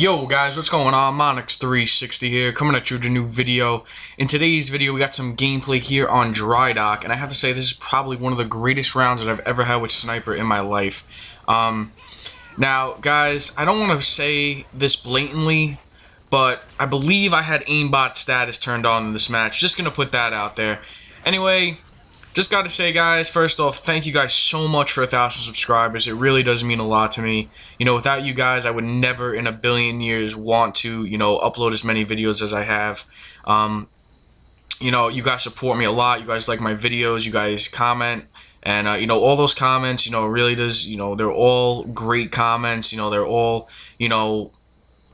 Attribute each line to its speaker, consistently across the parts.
Speaker 1: Yo guys, what's going on? Monix360 here, coming at you with a new video. In today's video, we got some gameplay here on Dry Dock, and I have to say this is probably one of the greatest rounds that I've ever had with Sniper in my life. Now, guys, I don't want to say this blatantly, but I believe I had aimbot status turned on in this match. Just gonna put that out there. Anyway, just gotta say, guys, first off, thank you guys so much for 1,000 subscribers. It really does mean a lot to me. You know, without you guys, I would never in a billion years want to, you know, upload as many videos as I have. You know, you guys support me a lot. You guys like my videos. You guys comment. And, you know, all those comments, you know, really does, you know, they're all great comments. You know, they're all, you know,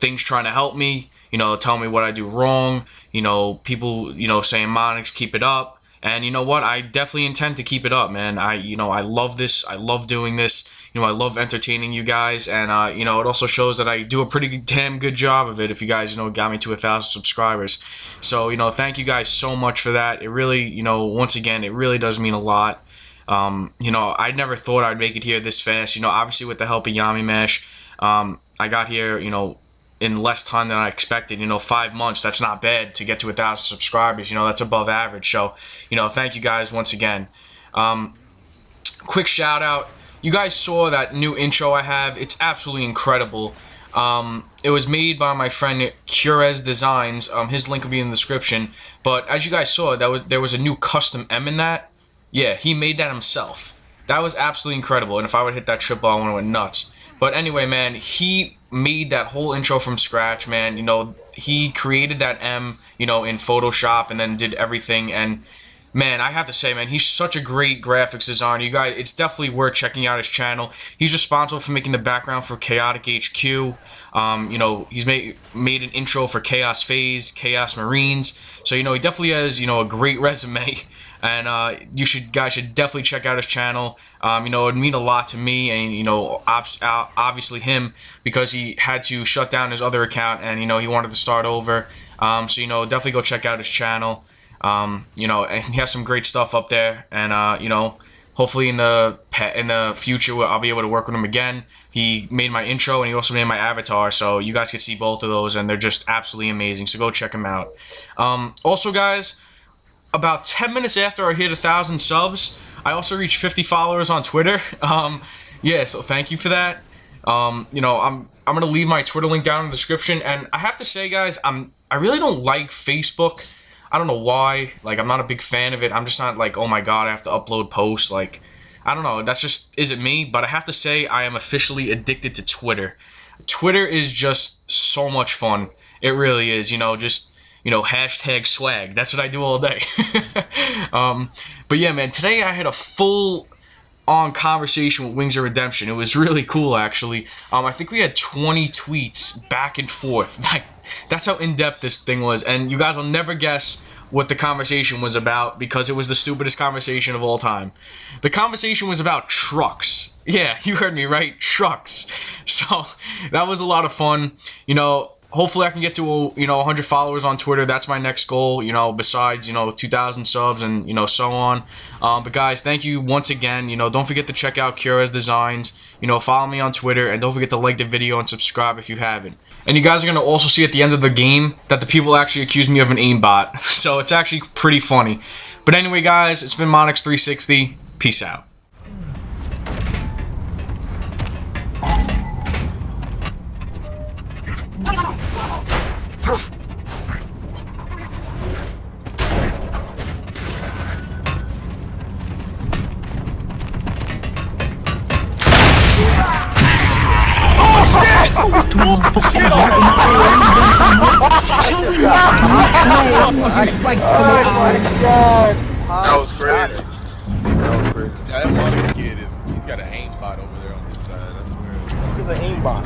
Speaker 1: things trying to help me, you know, tell me what I do wrong. You know, people, you know, saying, Monix, keep it up. And you know what? I definitely intend to keep it up, man. You know, I love this. I love doing this. You know, I love entertaining you guys. And, you know, it also shows that I do a pretty damn good job of it if you guys, you know, got me to 1,000 subscribers. So, you know, thank you guys so much for that. It really, you know, once again, it really does mean a lot. You know, I never thought I'd make it here this fast. You know, obviously with the help of YamiMash, I got here, you know, in less time than I expected. You know, 5 months, that's not bad to get to 1,000 subscribers. You know, that's above average. So, you know, thank you guys once again. Quick shout out. You guys saw that new intro I have. It's absolutely incredible. It was made by my friend Curez Designs. His link will be in the description. But as you guys saw, there was a new custom M in that. Yeah, he made that himself. That was absolutely incredible. And if I would hit that triple, I would have went nuts. But anyway, man, he made that whole intro from scratch, man. You know, he created that M, you know, in Photoshop and then did everything. And, man, I have to say, man, he's such a great graphics designer. You guys, it's definitely worth checking out his channel. He's responsible for making the background for Chaotic HQ. You know, he's made an intro for Chaos Phase, Chaos Marines. So, you know, he definitely has, you know, a great resume. And guys should definitely check out his channel. You know, it would mean a lot to me and, you know, obviously him, because he had to shut down his other account and, you know, he wanted to start over. So, you know, definitely go check out his channel. You know, and he has some great stuff up there. And, you know, hopefully in the future I'll be able to work with him again. He made my intro and he also made my avatar, so you guys can see both of those and they're just absolutely amazing. So go check him out. Also, guys, about 10 minutes after I hit 1,000 subs, I also reached 50 followers on Twitter. Yeah, so thank you for that. You know, I'm gonna leave my Twitter link down in the description. And I have to say, guys, I really don't like Facebook. I don't know why. Like, I'm not a big fan of it. I'm just not like, oh my god, I have to upload posts. Like, I don't know. That's just isn't me. But I have to say, I am officially addicted to Twitter. Twitter is just so much fun. It really is. You know, just, you know, hashtag swag. That's what I do all day. But yeah, man, today I had a full-on conversation with Wings of Redemption. It was really cool, actually. I think we had 20 tweets back and forth. Like, that's how in-depth this thing was. And you guys will never guess what the conversation was about, because it was the stupidest conversation of all time. The conversation was about trucks. Yeah, you heard me right, trucks. So that was a lot of fun. You know, hopefully I can get to, you know, 100 followers on Twitter. That's my next goal, you know, besides, you know, 2,000 subs and, you know, so on. But guys, thank you once again. You know, don't forget to check out Curez Designs. You know, follow me on Twitter, and don't forget to like the video and subscribe if you haven't. And you guys are going to also see at the end of the game that the people actually accused me of an aimbot. So it's actually pretty funny. But anyway, guys, it's been Monix360. Peace out.
Speaker 2: That was crazy. That was crazy. Yeah, that one kid he's got an aimbot over there on his side. That's weird. He's an aimbot.